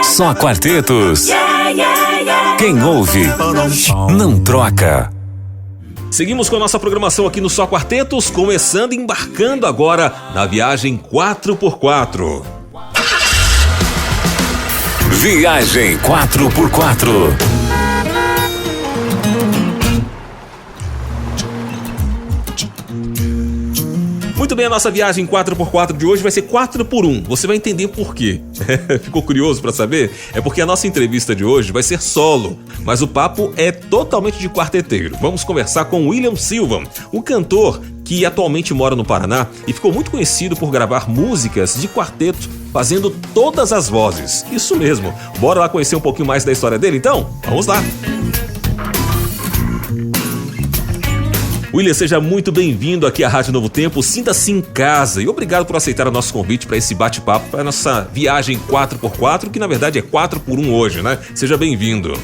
Só quartetos. Quem ouve, não troca. Seguimos com a nossa programação aqui no Só Quartetos, começando e embarcando agora na viagem 4x4. Viagem 4x4. Muito bem, a nossa viagem 4x4 de hoje vai ser 4x1. Você vai entender por quê. Ficou curioso para saber? É porque a nossa entrevista de hoje vai ser solo, mas o papo é totalmente de quarteteiro. Vamos conversar com William Silva, um cantor que atualmente mora no Paraná e ficou muito conhecido por gravar músicas de quarteto, fazendo todas as vozes. Isso mesmo. Bora lá conhecer um pouquinho mais da história dele, então? Vamos lá! William, seja muito bem-vindo aqui à Rádio Novo Tempo, sinta-se em casa e obrigado por aceitar o nosso convite para esse bate-papo, para a nossa viagem 4x4, que na verdade é 4x1 hoje, né? Seja bem-vindo.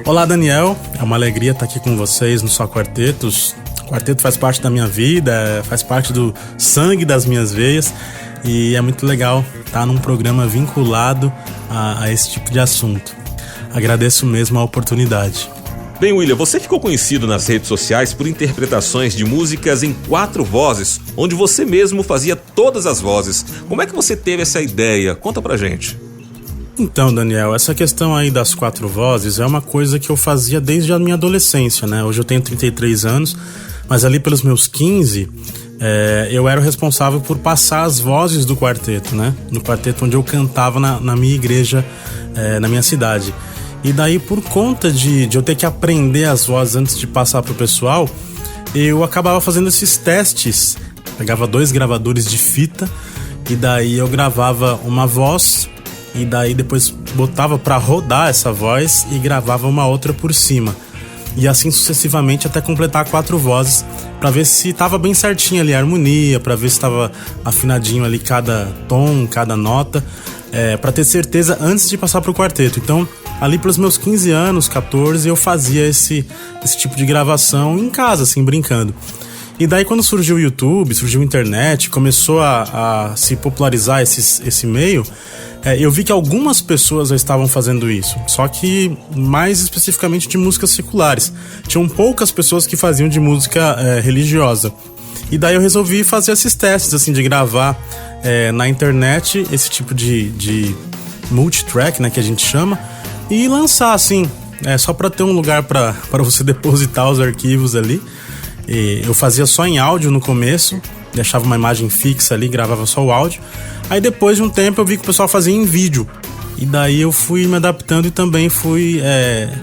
Olá, Daniel, é uma alegria estar aqui com vocês no Só Quartetos. O quarteto faz parte da minha vida, faz parte do sangue das minhas veias e é muito legal estar num programa vinculado a esse tipo de assunto. Agradeço mesmo a oportunidade. Bem, William, você ficou conhecido nas redes sociais por interpretações de músicas em 4 vozes, onde você mesmo fazia todas as vozes. Como é que você teve essa ideia? Conta pra gente. Então, Daniel, essa questão aí das 4 vozes é uma coisa que eu fazia desde a minha adolescência, né? Hoje eu tenho 33 anos, mas ali pelos meus 15, eu era o responsável por passar as vozes do quarteto, né? No quarteto onde eu cantava na minha igreja, na minha cidade. E daí, por conta de eu ter que aprender as vozes antes de passar pro pessoal, eu acabava fazendo esses testes. Pegava 2 gravadores de fita e daí eu gravava uma voz e daí depois botava pra rodar essa voz e gravava uma outra por cima. E assim sucessivamente até completar 4 vozes pra ver se tava bem certinho ali a harmonia, pra ver se tava afinadinho ali cada tom, cada nota, pra ter certeza antes de passar pro quarteto. Então, ali pelos meus 15 anos, 14, eu fazia esse tipo de gravação em casa, assim, brincando. E daí quando surgiu o YouTube, surgiu a internet, começou a se popularizar esse meio, eu vi que algumas pessoas já estavam fazendo isso, só que mais especificamente de músicas seculares. Tinham poucas pessoas que faziam de música religiosa. E daí eu resolvi fazer esses testes, assim, de gravar na internet esse tipo de multitrack, né, que a gente chama, e lançar, assim, só pra ter um lugar pra você depositar os arquivos ali. E eu fazia só em áudio no começo, deixava uma imagem fixa ali, gravava só o áudio. Aí depois de um tempo eu vi que o pessoal fazia em vídeo. E daí eu fui me adaptando e também fui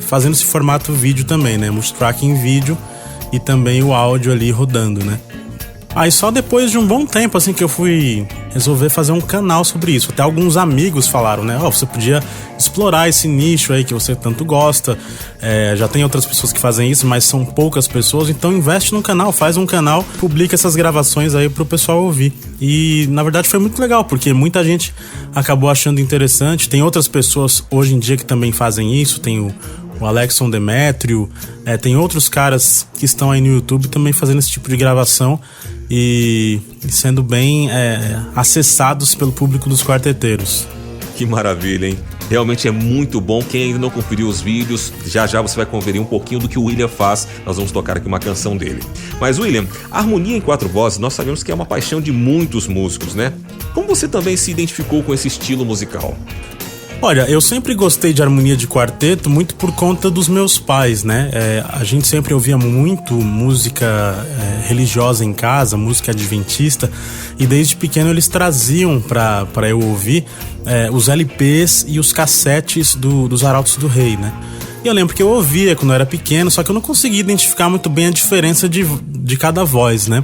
fazendo esse formato vídeo também, né? Multitrack em vídeo e também o áudio ali rodando, né? Aí só depois de um bom tempo, assim, que eu fui resolver fazer um canal sobre isso. Até alguns amigos falaram, né? Você podia explorar esse nicho aí que você tanto gosta. Já tem outras pessoas que fazem isso, mas são poucas pessoas. Então investe num canal, faz um canal, publica essas gravações aí pro pessoal ouvir. E na verdade foi muito legal, porque muita gente acabou achando interessante. Tem outras pessoas hoje em dia que também fazem isso. Tem o Alexson Demétrio, tem outros caras que estão aí no YouTube também fazendo esse tipo de gravação e sendo bem acessados pelo público dos quarteteiros. Que maravilha, hein? Realmente é muito bom. Quem ainda não conferiu os vídeos, já você vai conferir um pouquinho do que o William faz. Nós vamos tocar aqui uma canção dele. Mas, William, a harmonia em 4 vozes, nós sabemos que é uma paixão de muitos músicos, né? Como você também se identificou com esse estilo musical? Olha, eu sempre gostei de harmonia de quarteto muito por conta dos meus pais, né? A gente sempre ouvia muito música religiosa em casa, música adventista, e desde pequeno eles traziam pra eu ouvir os LPs e os cassetes dos Arautos do Rei, né? E eu lembro que eu ouvia quando eu era pequeno, só que eu não conseguia identificar muito bem a diferença de cada voz, né?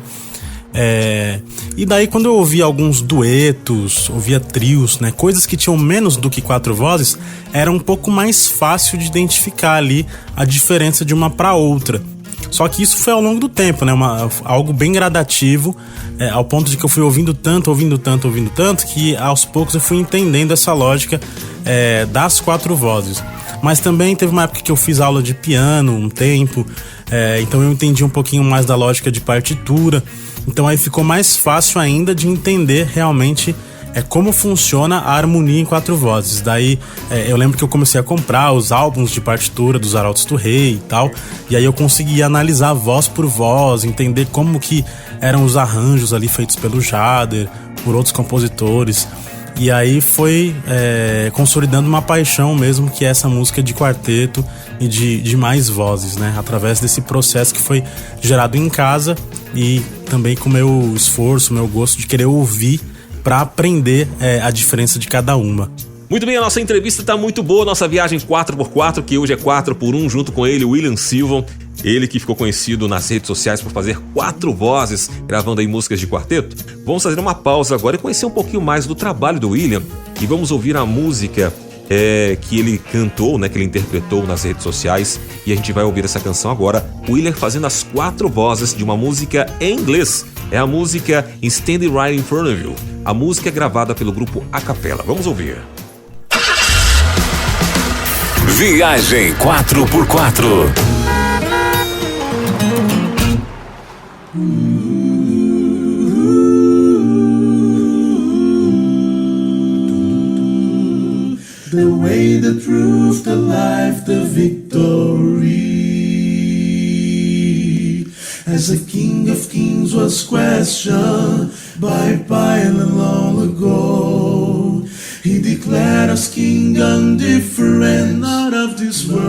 E daí quando eu ouvia alguns duetos, ouvia trios, né, coisas que tinham menos do que 4 vozes, era um pouco mais fácil de identificar ali a diferença de uma para outra. Só que isso foi ao longo do tempo, né, algo bem gradativo, ao ponto de que eu fui ouvindo tanto, que aos poucos eu fui entendendo essa lógica das 4 vozes. Mas também teve uma época que eu fiz aula de piano um tempo, então eu entendi um pouquinho mais da lógica de partitura. Então aí ficou mais fácil ainda de entender realmente é como funciona a harmonia em 4 vozes. Daí eu lembro que eu comecei a comprar os álbuns de partitura dos Arautos do Rei e tal, e aí eu conseguia analisar voz por voz, entender como que eram os arranjos ali feitos pelo Jader, por outros compositores. E aí foi consolidando uma paixão mesmo, que é essa música de quarteto e de mais vozes, né? Através desse processo que foi gerado em casa e também com o meu esforço, meu gosto de querer ouvir para aprender a diferença de cada uma. Muito bem, a nossa entrevista tá muito boa, nossa viagem 4x4, que hoje é 4x1, junto com ele, William Sylvan. Ele que ficou conhecido nas redes sociais por fazer 4 vozes, gravando aí músicas de quarteto. Vamos fazer uma pausa agora e conhecer um pouquinho mais do trabalho do William. E vamos ouvir a música que ele cantou, né, que ele interpretou nas redes sociais. E a gente vai ouvir essa canção agora, o William fazendo as 4 vozes de uma música em inglês. É a música Standing Right in Front of You. A música é gravada pelo grupo A Capella. Vamos ouvir. Viagem 4x4. The way, the truth, the life, the victory. As the King of Kings was questioned by Pilate long ago, he declared us king undifferent, not of this world,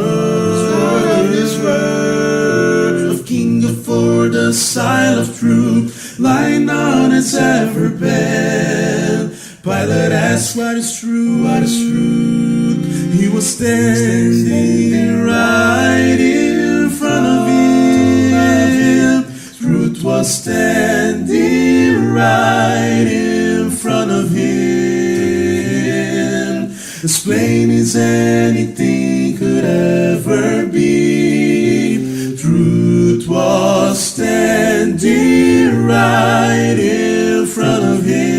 of king for the side of truth, lying on its ever bed. Pilate asked, what is true, what is truth? He was standing right in front of him. Truth was standing right in front of him. As plain as anything could ever be. Truth was standing right in front of him.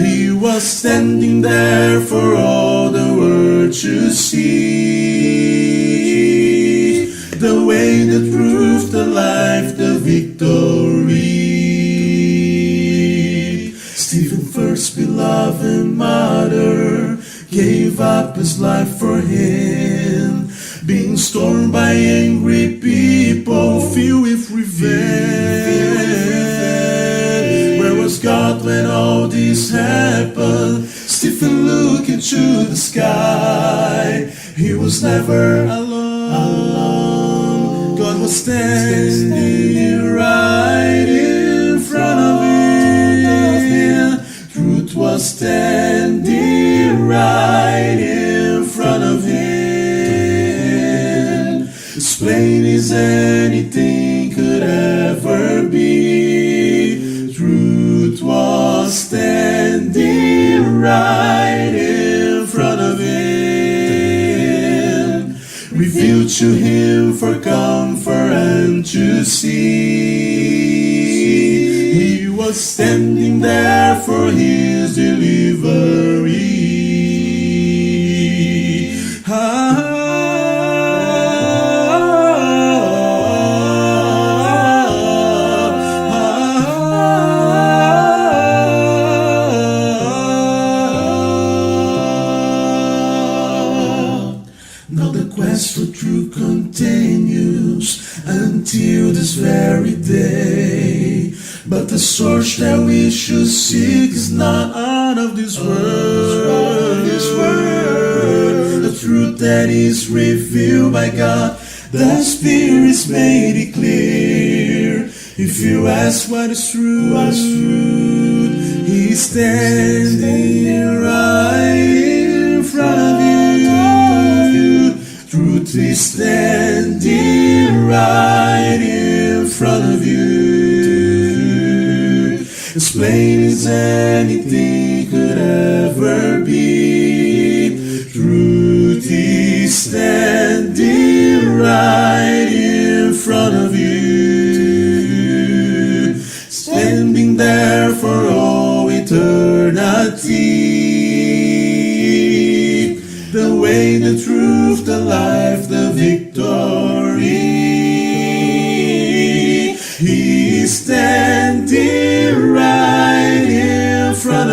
He was standing there for all the world to see. The way, the truth, the life, the victory. Stephen, first beloved martyr, gave up his life for him, being stormed by angry people, filled with revenge. Where was God when all this happened? Stephen looked into the sky. He was never alone. God was standing right in front of him. Truth was standing right in front of him. As plain as anything could ever be. Truth was standing right in front of him. Revealed to him for comfort and to see. He was standing there for his delivery. Now the quest for truth continues until this very day. But the source that we should seek is not out of this world. The truth that is revealed by God, the Spirit's made it clear. If you ask what is true, He's standing right in front of you. Truth is standing right in front of you. As plain as anything could ever be. Truth is standing right in front of you. Standing there for all eternity. The way, the truth, the life, the victory. He is standing right in front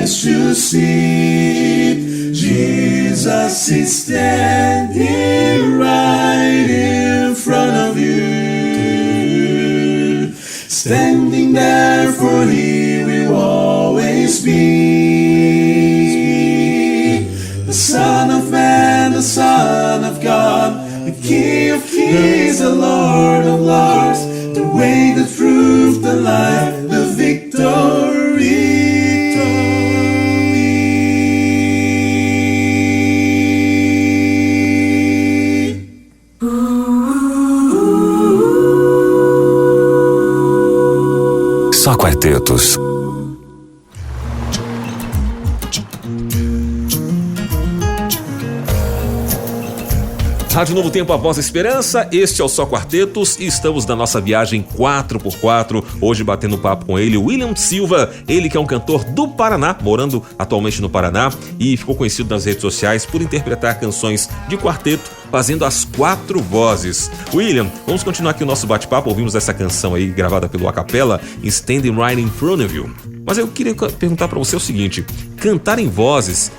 eyes to see. Jesus is standing right in front of you. Standing there, for He will always be. The Son of Man, the Son of God, the King of Kings, the Lord of Lords, the way, the truth, the life, the victory. Só quartetos. Rádio Novo Tempo, a voz da esperança, este é o Só Quartetos e estamos na nossa viagem 4x4, hoje batendo papo com ele, William Silva, ele que é um cantor do Paraná, morando atualmente no Paraná e ficou conhecido nas redes sociais por interpretar canções de quarteto, fazendo as 4 vozes. William, vamos continuar aqui o nosso bate-papo, ouvimos essa canção aí gravada pelo Acapella, Standing Right in Front of You. Mas eu queria perguntar para você o seguinte, cantar em vozes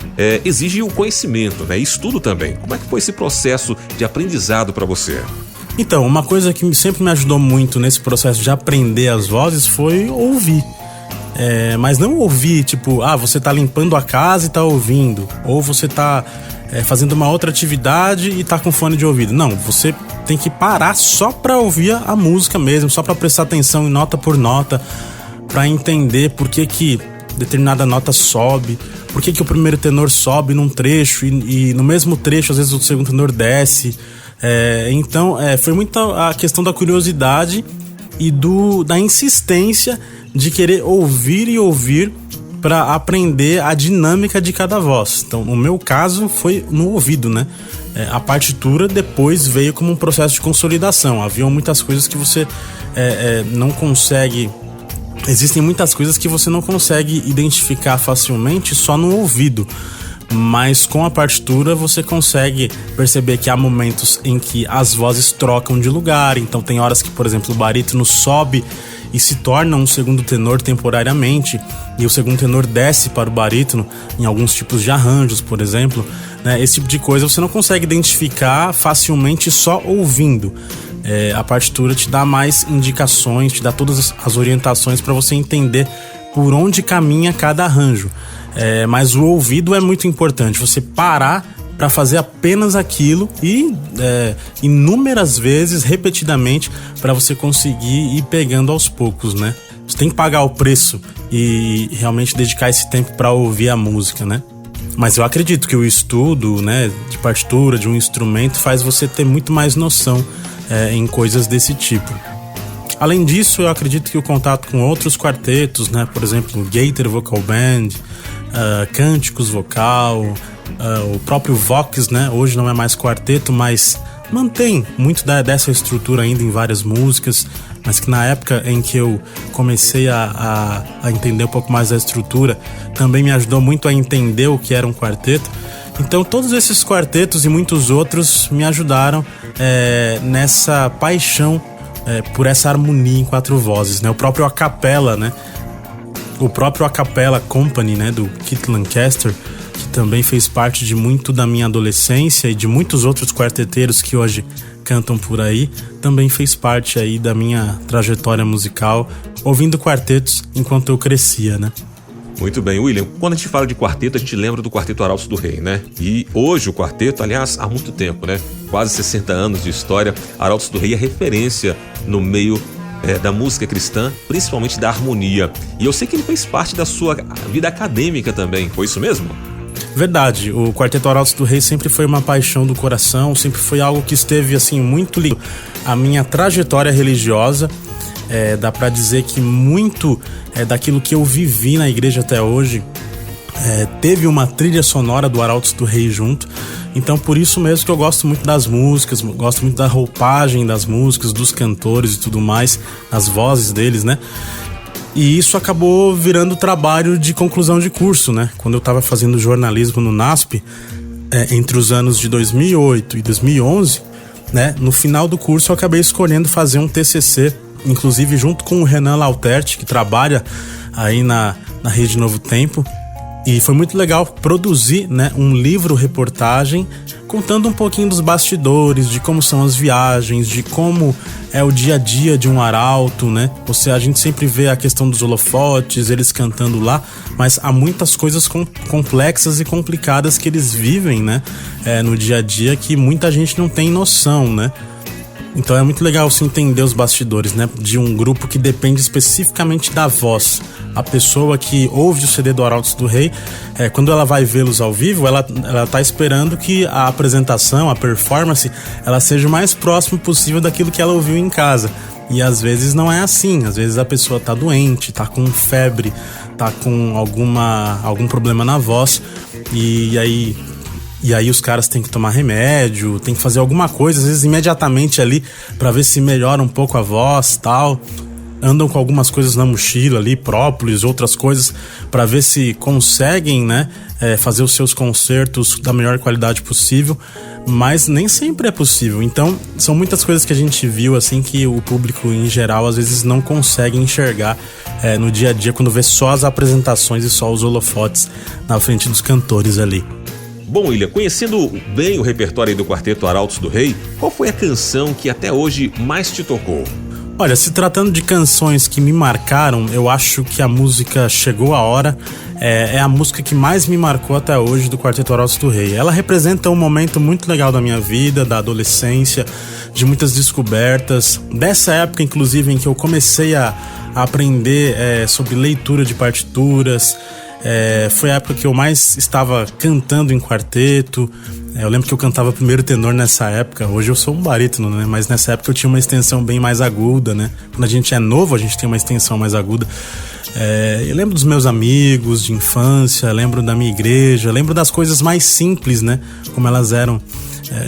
exige o conhecimento, né? E estudo também. Como é que foi esse processo de aprendizado para você? Então, uma coisa que sempre me ajudou muito nesse processo de aprender as vozes foi ouvir. Mas não ouvir, tipo, você tá limpando a casa e tá ouvindo. Ou você tá fazendo uma outra atividade e tá com fone de ouvido. Não, você tem que parar só pra ouvir a música mesmo, só pra prestar atenção em nota por nota, pra entender por que determinada nota sobe, por que o primeiro tenor sobe num trecho e no mesmo trecho às vezes o segundo tenor desce. Então foi muito a questão da curiosidade e da insistência de querer ouvir e ouvir para aprender a dinâmica de cada voz. Então, no meu caso, foi no ouvido, né? A partitura depois veio como um processo de consolidação. Havia muitas coisas que você não consegue... Existem muitas coisas que você não consegue identificar facilmente só no ouvido. Mas com a partitura você consegue perceber que há momentos em que as vozes trocam de lugar. Então tem horas que, por exemplo, o barítono sobe e se torna um segundo tenor temporariamente, e o segundo tenor desce para o barítono em alguns tipos de arranjos, por exemplo, né? Esse tipo de coisa você não consegue identificar facilmente só ouvindo. A partitura te dá mais indicações, te dá todas as orientações para você entender por onde caminha cada arranjo. Mas o ouvido é muito importante, você parar para fazer apenas aquilo e inúmeras vezes, repetidamente, para você conseguir ir pegando aos poucos, né? Você tem que pagar o preço e realmente dedicar esse tempo para ouvir a música, né? Mas eu acredito que o estudo, né, de partitura, de um instrumento, faz você ter muito mais noção em coisas desse tipo. Além disso, eu acredito que o contato com outros quartetos, né, por exemplo, Gaither Vocal Band, Cânticos Vocal, o próprio Vox, né, hoje não é mais quarteto, mas mantém muito dessa estrutura ainda em várias músicas, mas que na época em que eu comecei a entender um pouco mais da estrutura, também me ajudou muito a entender o que era um quarteto. Então todos esses quartetos e muitos outros me ajudaram nessa paixão por essa harmonia em 4 vozes, né? O próprio Acapella, né? O próprio Acapella Company, né? Do Keith Lancaster, que também fez parte de muito da minha adolescência e de muitos outros quarteteiros que hoje cantam por aí, também fez parte aí da minha trajetória musical, ouvindo quartetos enquanto eu crescia, né? Muito bem, William, quando a gente fala de quarteto, a gente lembra do Quarteto Arautos do Rei, né? E hoje o quarteto, aliás, há muito tempo, né? Quase 60 anos de história, Arautos do Rei é referência no meio da música cristã, principalmente da harmonia. E eu sei que ele fez parte da sua vida acadêmica também, foi isso mesmo? Verdade, o Quarteto Arautos do Rei sempre foi uma paixão do coração, sempre foi algo que esteve assim muito ligado à minha trajetória religiosa. Dá pra dizer que muito daquilo que eu vivi na igreja até hoje teve uma trilha sonora do Arautos do Rei junto. Então por isso mesmo que eu gosto muito das músicas, gosto muito da roupagem das músicas, dos cantores e tudo mais, das vozes deles, né? E isso acabou virando trabalho de conclusão de curso, né? Quando eu tava fazendo jornalismo no NASP, entre os anos de 2008 e 2011, né? No final do curso eu acabei escolhendo fazer um TCC, inclusive junto com o Renan Lauterti, que trabalha aí na Rede Novo Tempo. E foi muito legal produzir, né, um livro-reportagem contando um pouquinho dos bastidores, de como são as viagens, de como é o dia a dia de um arauto, né? A gente sempre vê a questão dos holofotes, eles cantando lá, mas há muitas coisas complexas e complicadas que eles vivem, né? No dia a dia que muita gente não tem noção, né? Então é muito legal você entender os bastidores, né? De um grupo que depende especificamente da voz. A pessoa que ouve o CD do Arautos do Rei, quando ela vai vê-los ao vivo, ela tá esperando que a apresentação, a performance, ela seja o mais próximo possível daquilo que ela ouviu em casa. E às vezes não é assim, às vezes a pessoa tá doente, tá com febre, tá com algum problema na voz, e aí os caras têm que tomar remédio, tem que fazer alguma coisa, às vezes imediatamente ali, pra ver se melhora um pouco a voz, tal. Andam com algumas coisas na mochila ali, própolis, outras coisas, pra ver se conseguem, né, fazer os seus concertos da melhor qualidade possível, mas nem sempre é possível. Então, são muitas coisas que a gente viu, assim, que o público em geral às vezes não consegue enxergar no dia a dia, quando vê só as apresentações e só os holofotes na frente dos cantores ali. Bom, William, conhecendo bem o repertório aí do Quarteto Arautos do Rei, qual foi a canção que até hoje mais te tocou? Olha, se tratando de canções que me marcaram, eu acho que a música Chegou a Hora é a música que mais me marcou até hoje do Quarteto Arautos do Rei. Ela representa um momento muito legal da minha vida, da adolescência, de muitas descobertas, dessa época inclusive em que eu comecei a aprender sobre leitura de partituras. Foi a época que eu mais estava cantando em quarteto. Eu lembro que eu cantava primeiro tenor nessa época. Hoje eu sou um barítono, né? Mas nessa época eu tinha uma extensão bem mais aguda, né? Quando a gente é novo, a gente tem uma extensão mais aguda. Eu lembro dos meus amigos de infância, lembro da minha igreja, lembro das coisas mais simples, né? Como elas eram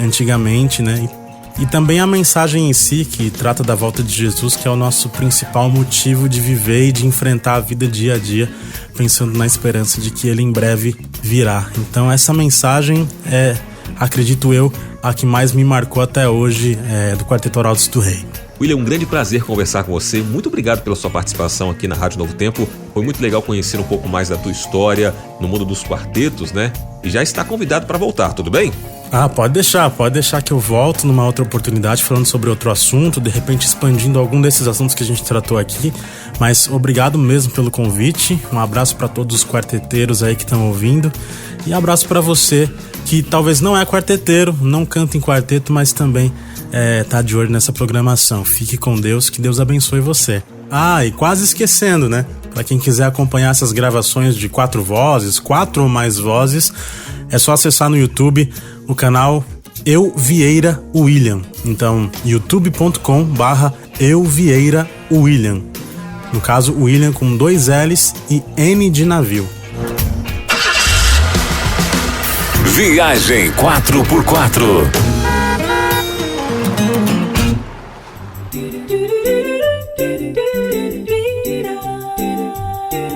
antigamente, né? E também a mensagem em si, que trata da volta de Jesus, que é o nosso principal motivo de viver e de enfrentar a vida dia a dia, pensando na esperança de que ele em breve virá. Então essa mensagem é, acredito eu, a que mais me marcou até hoje do Quarteto Arautos do Rei. William, um grande prazer conversar com você. Muito obrigado pela sua participação aqui na Rádio Novo Tempo. Foi muito legal conhecer um pouco mais da tua história no mundo dos quartetos, né? E já está convidado para voltar, tudo bem? Pode deixar que eu volto numa outra oportunidade falando sobre outro assunto, de repente expandindo algum desses assuntos que a gente tratou aqui. Mas obrigado mesmo pelo convite. Um abraço para todos os quarteteiros aí que estão ouvindo. E abraço para você que talvez não é quarteteiro, não canta em quarteto, mas também tá de olho nessa programação. Fique com Deus, que Deus abençoe você. E quase esquecendo, né? Para quem quiser acompanhar essas gravações de 4 vozes, 4 ou mais vozes, é só acessar no YouTube o canal Eu Vieira William. Então, youtube.com/Eu Vieira William. No caso, William com 2 L's e N de navio. Viagem 4x4.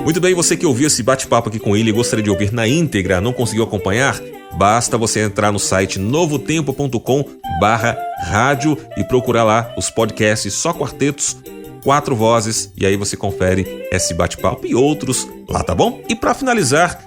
Muito bem, você que ouviu esse bate-papo aqui com ele e gostaria de ouvir na íntegra, não conseguiu acompanhar? Basta você entrar no site novotempo.com/rádio e procurar lá os podcasts Só Quartetos, 4 vozes, e aí você confere esse bate-papo e outros lá, tá bom? E para finalizar,